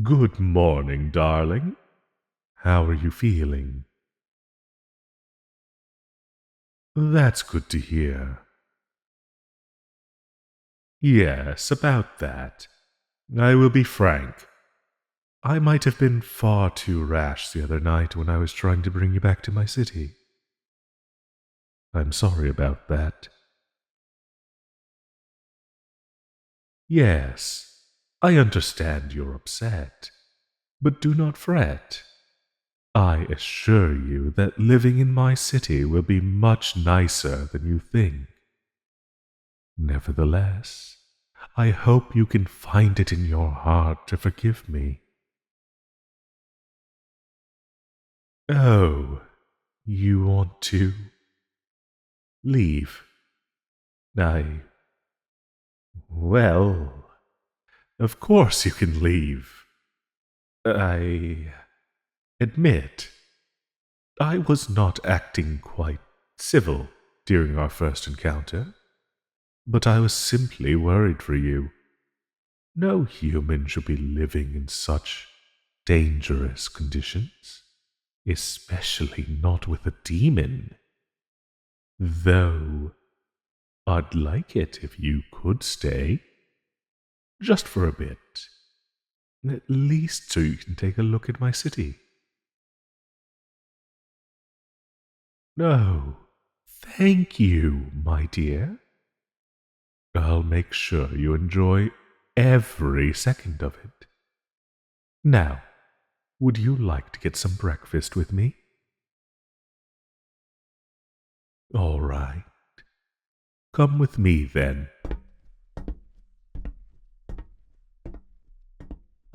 Good morning, darling. How are you feeling? That's good to hear. Yes, about that. I will be frank. I might have been far too rash the other night when I was trying to bring you back to my city. I'm sorry about that. Yes, I understand you're upset, but do not fret. I assure you that living in my city will be much nicer than you think. Nevertheless, I hope you can find it in your heart to forgive me. Oh, you want to leave? I. Well, of course you can leave. I admit, I was not acting quite civil during our first encounter, but I was simply worried for you. No human should be living in such dangerous conditions, especially not with a demon. Though, I'd like it if you could stay, just for a bit, at least so you can take a look at my city. No, thank you, my dear. I'll make sure you enjoy every second of it. Now, would you like to get some breakfast with me? All right. Come with me then.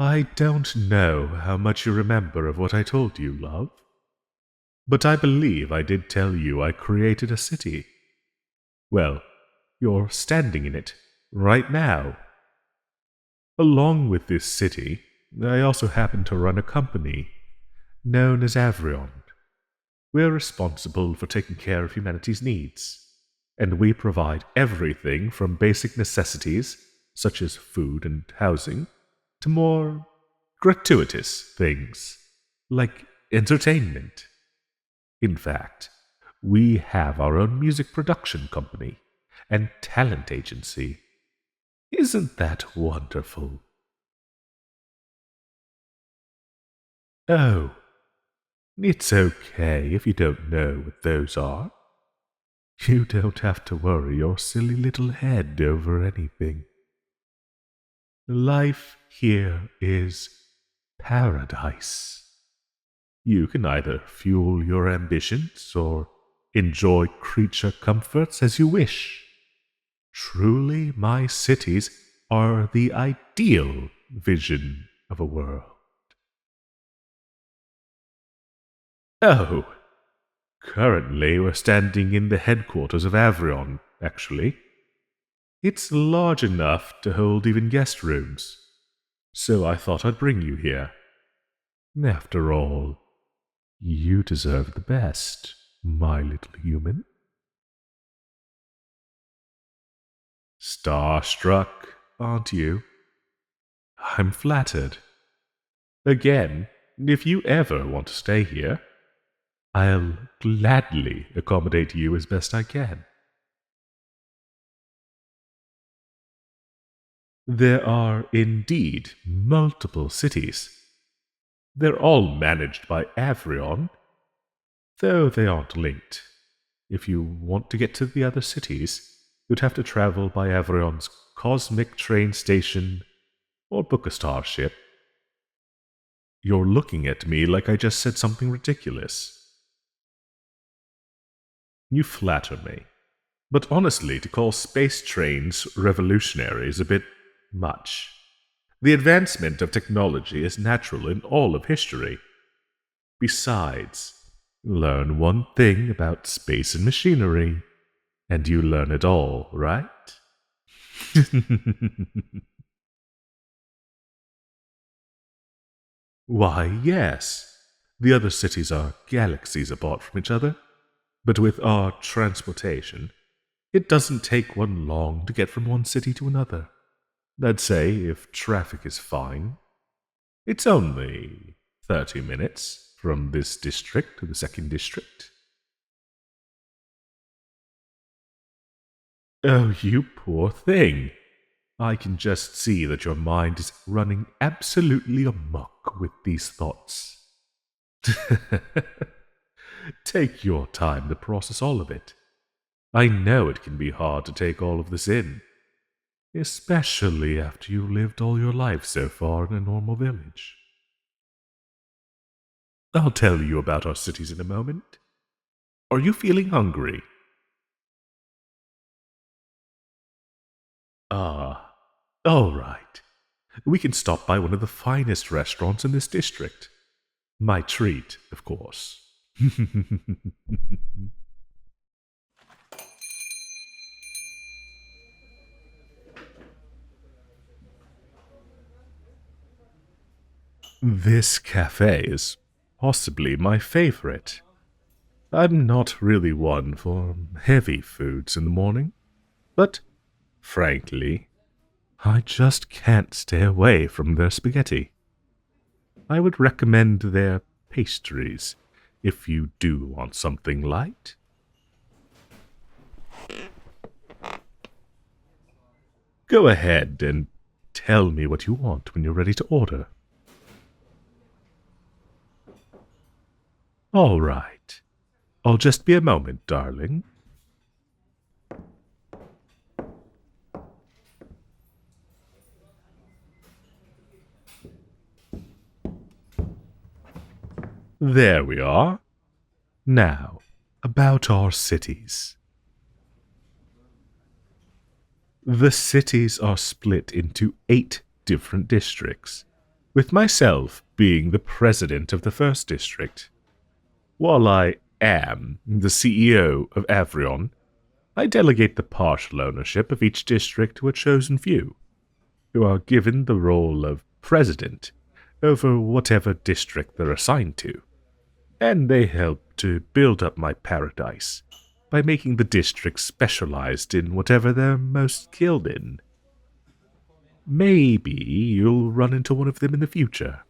I don't know how much you remember of what I told you, love, but I believe I did tell you I created a city. Well, you're standing in it right now. Along with this city, I also happen to run a company known as Avrion. We're responsible for taking care of humanity's needs, and we provide everything from basic necessities, such as food and housing, to more gratuitous things, like entertainment. In fact, we have our own music production company and talent agency. Isn't that wonderful? Oh, it's okay if you don't know what those are. You don't have to worry your silly little head over anything. Life here is paradise. You can either fuel your ambitions or enjoy creature comforts as you wish. Truly, my cities are the ideal vision of a world. Oh, currently we're standing in the headquarters of Avrion, actually. It's large enough to hold even guest rooms, so I thought I'd bring you here. After all, you deserve the best, my little human. Starstruck, aren't you? I'm flattered. Again, if you ever want to stay here, I'll gladly accommodate you as best I can. There are indeed multiple cities. They're all managed by Avrion, though they aren't linked. If you want to get to the other cities, you'd have to travel by Avrion's cosmic train station or book a starship. You're looking at me like I just said something ridiculous. You flatter me. But honestly, to call space trains revolutionary is a bit much. The advancement of technology is natural in all of history. Besides, learn one thing about space and machinery, and you learn it all, right? Why, yes. The other cities are galaxies apart from each other, but with our transportation, it doesn't take one long to get from one city to another. I'd say if traffic is fine. It's only 30 minutes from this district to the second district. Oh, you poor thing. I can just see that your mind is running absolutely amok with these thoughts. Take your time to process all of it. I know it can be hard to take all of this in, especially after you've lived all your life so far in a normal village. I'll tell you about our cities in a moment. Are you feeling hungry? Ah, all right. We can stop by one of the finest restaurants in this district. My treat, of course. This cafe is possibly my favorite. I'm not really one for heavy foods in the morning, but frankly, I just can't stay away from their spaghetti. I would recommend their pastries if you do want something light. Go ahead and tell me what you want when you're ready to order. All right. I'll just be a moment, darling. There we are. Now, about our cities. The cities are split into 8 different districts, with myself being the president of the first district. While I am the CEO of Avrion, I delegate the partial ownership of each district to a chosen few, who are given the role of president over whatever district they're assigned to, and they help to build up my paradise by making the district specialized in whatever they're most skilled in. Maybe you'll run into one of them in the future.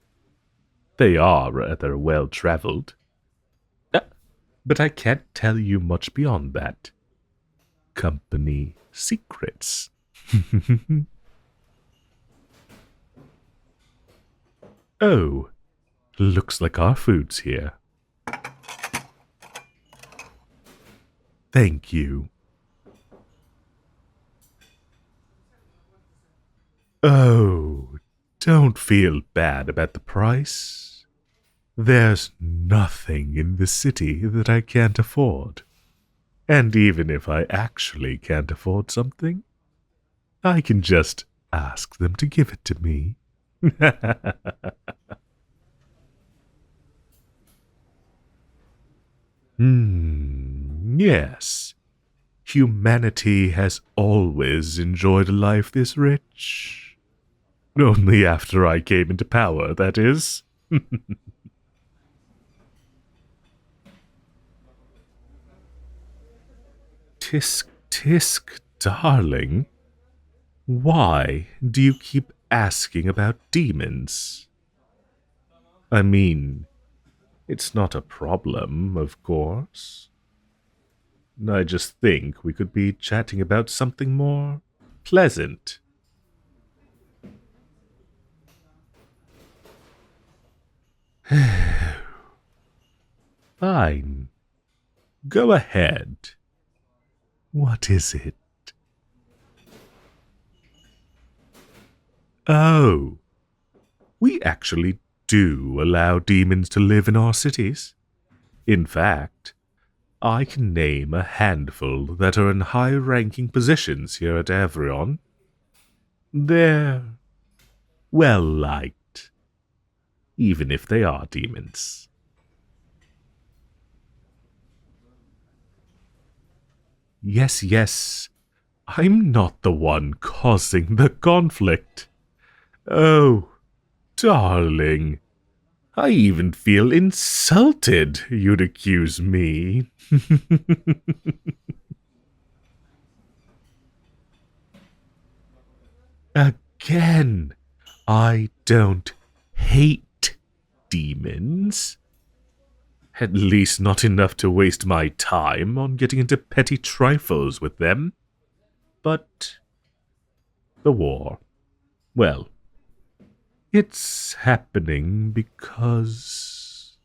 They are rather well-traveled. But I can't tell you much beyond that. Company secrets. Oh, looks like our food's here. Thank you. Oh, don't feel bad about the price. There's nothing in the city that I can't afford. And even if I actually can't afford something, I can just ask them to give it to me. Yes. Humanity has always enjoyed a life this rich. Only after I came into power, that is. Tisk, tisk, darling. Why do you keep asking about demons? I mean, it's not a problem, of course. I just think we could be chatting about something more pleasant. Fine. Go ahead. What is it? Oh, we actually do allow demons to live in our cities. In fact, I can name a handful that are in high-ranking positions here at Avrion. They're well-liked, even if they are demons. Yes, yes, I'm not the one causing the conflict. Oh, darling, I even feel insulted you'd accuse me. Again, I don't hate demons. At least not enough to waste my time on getting into petty trifles with them. But the war, well, it's happening because...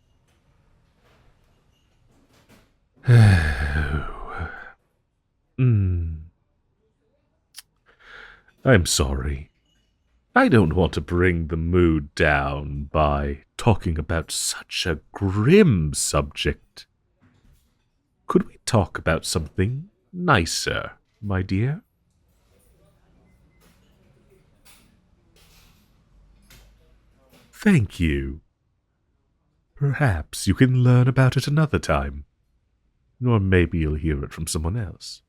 I'm sorry. I don't want to bring the mood down by talking about such a grim subject. Could we talk about something nicer, my dear? Thank you. Perhaps you can learn about it another time. Or maybe you'll hear it from someone else.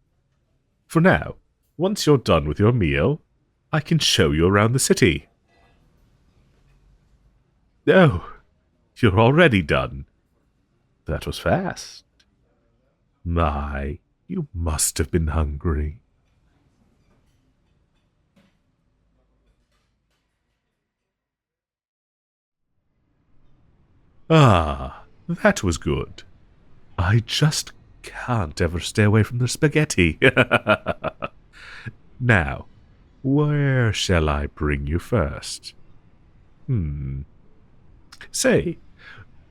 For now, once you're done with your meal, I can show you around the city. Oh, you're already done. That was fast. My, you must have been hungry. Ah, that was good. I just can't ever stay away from the spaghetti. Now, where shall I bring you first? Say,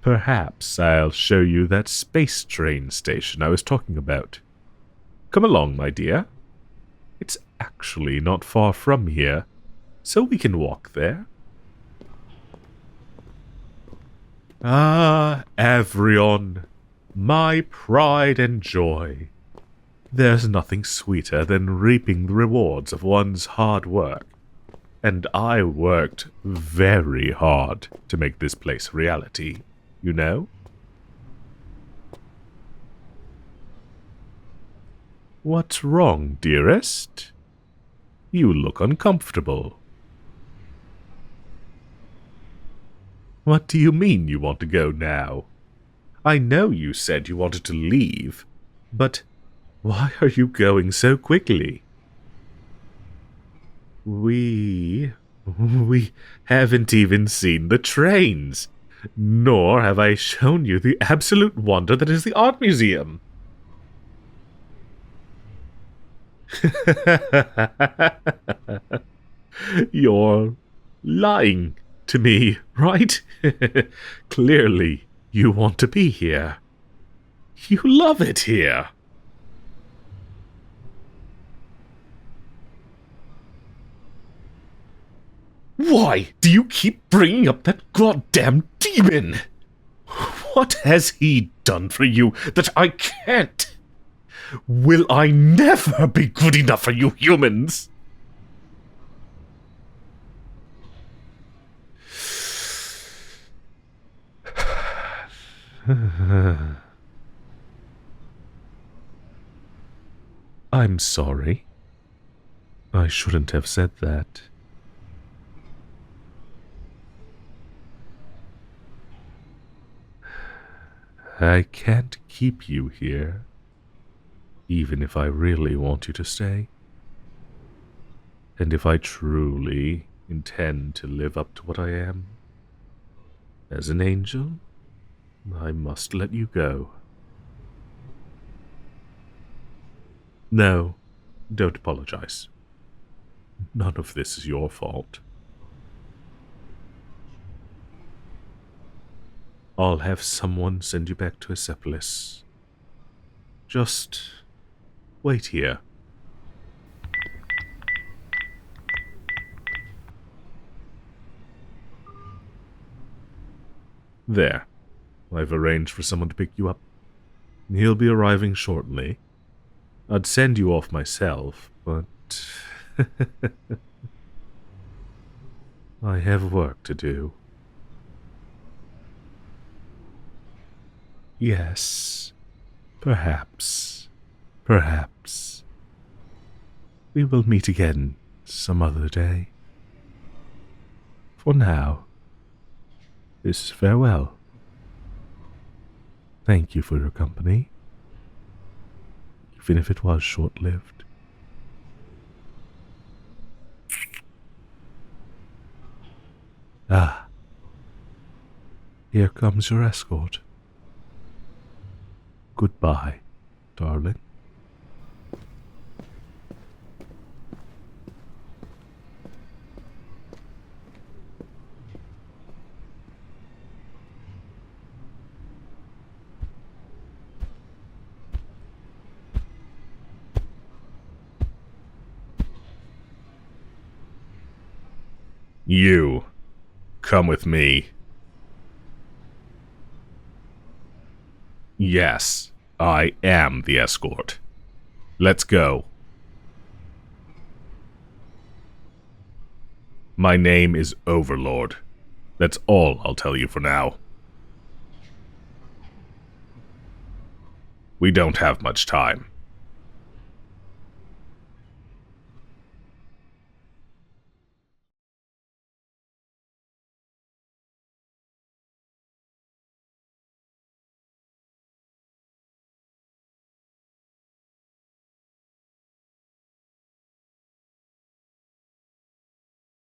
perhaps I'll show you that space train station I was talking about. Come along, my dear. It's actually not far from here, so we can walk there. Ah, Avrion, my pride and joy. There's nothing sweeter than reaping the rewards of one's hard work. And I worked very hard to make this place reality, you know? What's wrong, dearest? You look uncomfortable. What do you mean you want to go now? I know you said you wanted to leave, but why are you going so quickly? We haven't even seen the trains, nor have I shown you the absolute wonder that is the art museum. You're lying to me, right? Clearly, you want to be here. You love it here. Why do you keep bringing up that goddamn demon? What has he done for you that I can't? Will I never be good enough for you humans? I'm sorry. I shouldn't have said that. I can't keep you here, even if I really want you to stay. And if I truly intend to live up to what I am, as an angel, I must let you go. No, don't apologize. None of this is your fault. I'll have someone send you back to Acephalus. Just wait here. There. I've arranged for someone to pick you up. He'll be arriving shortly. I'd send you off myself, but... I have work to do. Yes, perhaps. We will meet again some other day. For now, this is farewell. Thank you for your company, even if it was short-lived. Ah, Here comes your escort. Goodbye, darling. You, come with me. Yes, I am the escort. Let's go. My name is Overlord. That's all I'll tell you for now. We don't have much time.